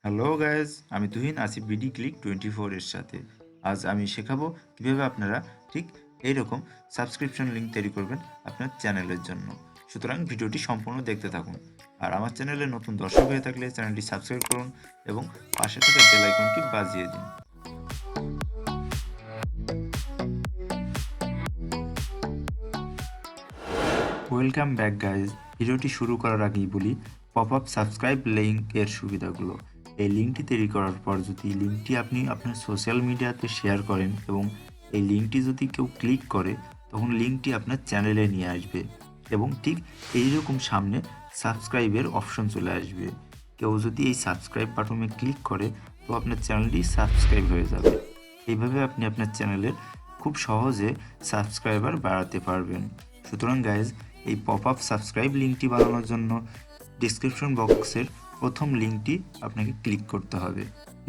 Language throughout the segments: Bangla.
হ্যালো গাইজ, আমি তুহিন আছি বিডি ক্লিক 24 এর সাথে। আজ আমি শেখাবো কিভাবে আপনারা ঠিক এইরকম সাবস্ক্রিপশন লিঙ্ক তৈরি করবেন আপনার চ্যানেলের জন্য। সুতরাং ভিডিওটি সম্পূর্ণ দেখতে থাকুন। আর আমার চ্যানেলে নতুন দর্শক হয়ে থাকলে চ্যানেলটি সাবস্ক্রাইব করুন এবং পাশে থাকা বেল আইকনটি বাজিয়ে দিন। Welcome back guys. ভিডিওটি শুরু করার আগেই বলি পপ আপ সাবস্ক্রাইব লিঙ্কের সুবিধাগুলো। এই লিঙ্কটি তৈরি করার পর যদি লিঙ্কটি আপনি আপনার সোশ্যাল মিডিয়াতে শেয়ার করেন এবং এই লিঙ্কটি যদি কেউ ক্লিক করে তখন লিঙ্কটি আপনার চ্যানেলে নিয়ে আসবে এবং ঠিক এইরকম সামনে সাবস্ক্রাইবের অপশন চলে আসবে। কেউ যদি এই সাবস্ক্রাইব বাটনে ক্লিক করে তো আপনার চ্যানেলটি সাবস্ক্রাইব হয়ে যাবে। এইভাবে আপনি আপনার চ্যানেলের খুব সহজে সাবস্ক্রাইবার বাড়াতে পারবেন। সুতরাং গাইজ, এই পপ আপ সাবস্ক্রাইব লিঙ্কটি বানানোর জন্য ডিসক্রিপশন বক্সের প্রথম লিঙ্কটি আপনাকে ক্লিক করতে হবে।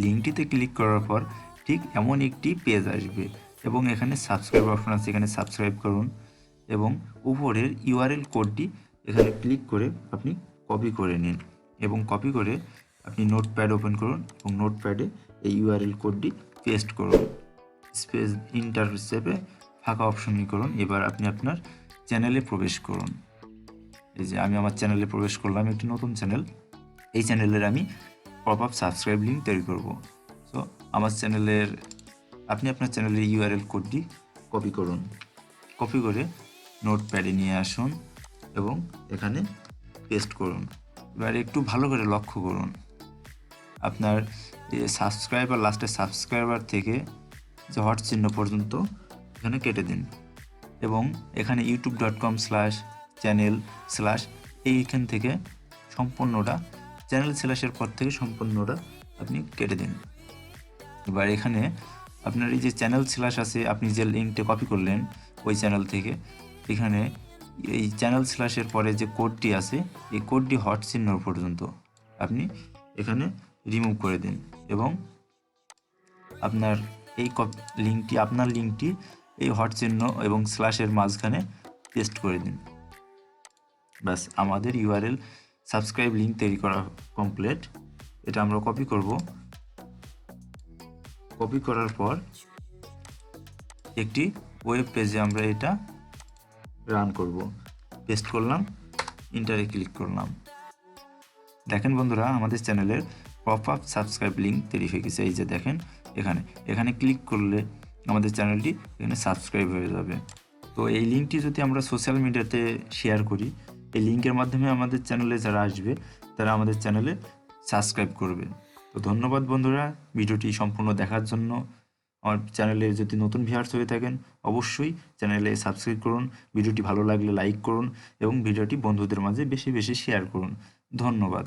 লিঙ্কটিতে ক্লিক করার পর ঠিক এমন একটি পেজ আসবে এবং এখানে সাবস্ক্রাইব অপশন আছে, এখানে সাবস্ক্রাইব করুন এবং উপরের ইউআরএল কোডটি এখানে ক্লিক করে আপনি কপি করে নিন এবং কপি করে আপনি নোটপ্যাড ওপেন করুন এবং নোটপ্যাডে এই ইউআরএল কোডটি পেস্ট করুন। স্পেস ইন্টার চেপে ফাঁকা অপশনই করুন। এবার আপনি আপনার চ্যানেলে প্রবেশ করুন। এই যে আমি আমার চ্যানেলে প্রবেশ করলাম, একটি নতুন চ্যানেল। এই চ্যানেলের আমি পপ আপ সাবস্ক্রাইব লিঙ্ক তৈরি করব। সো আমার চ্যানেলের আপনি আপনার চ্যানেলের ইউআরএল কোডটি কপি করুন। কপি করে নোটপ্যাডে নিয়ে আসুন এবং এখানে পেস্ট করুন। এবার একটু ভালো করে লক্ষ্য করুন, আপনার সাবস্ক্রাইবার লাস্টে সাবস্ক্রাইবার থেকে যে হট চিহ্ন পর্যন্ত এখানে কেটে দিন এবং এখানে youtube.com/channel/ এইখান থেকে সম্পূর্ণটা চ্যানেল স্ল্যাশের পর থেকে সম্পূর্ণটা আপনি কেটে দিন। এবার এখানে আপনার এই যে চ্যানেল স্ল্যাশ আছে, আপনি যে লিঙ্কটা কপি করলেন ওই চ্যানেল থেকে, এখানে এই চ্যানেল স্ল্যাশের পরে যে কোডটি আছে এই কোডটি হট চিহ্ন পর্যন্ত আপনি এখানে রিমুভ করে দিন এবং আপনার এই লিঙ্কটি এই হট চিহ্ন এবং স্ল্যাশের মাঝখানে পেস্ট করে দিন। ব্যাস, আমাদের ইউআরএল সাবস্ক্রাইব লিঙ্ক তৈরি করা কমপ্লিট। এটা আমরা কপি করব। কপি করার পর একটি ওয়েব পেজে আমরা এটা রান করব। পেস্ট করলাম, ইন্টারে ক্লিক করলাম। দেখেন বন্ধুরা, আমাদের চ্যানেলের পপ আপ সাবস্ক্রাইব লিঙ্ক তৈরি হয়ে গেছে। এই যে দেখেন, এখানে ক্লিক করলে আমাদের চ্যানেলটি এখানে সাবস্ক্রাইব হয়ে যাবে। তো এই লিঙ্কটি যদি আমরা সোশ্যাল মিডিয়াতে শেয়ার করি, এই লিঙ্কের মাধ্যমে আমাদের চ্যানেলে যারা আসবে তারা আমাদের চ্যানেলে সাবস্ক্রাইব করবে। তো ধন্যবাদ বন্ধুরা ভিডিওটি সম্পূর্ণ দেখার জন্য। আমার চ্যানেলে যদি নতুন ভিউয়ার্স হয়ে থাকেন অবশ্যই চ্যানেলে সাবস্ক্রাইব করুন। ভিডিওটি ভালো লাগলে লাইক করুন এবং ভিডিওটি বন্ধুদের মাঝে বেশি বেশি শেয়ার করুন। ধন্যবাদ।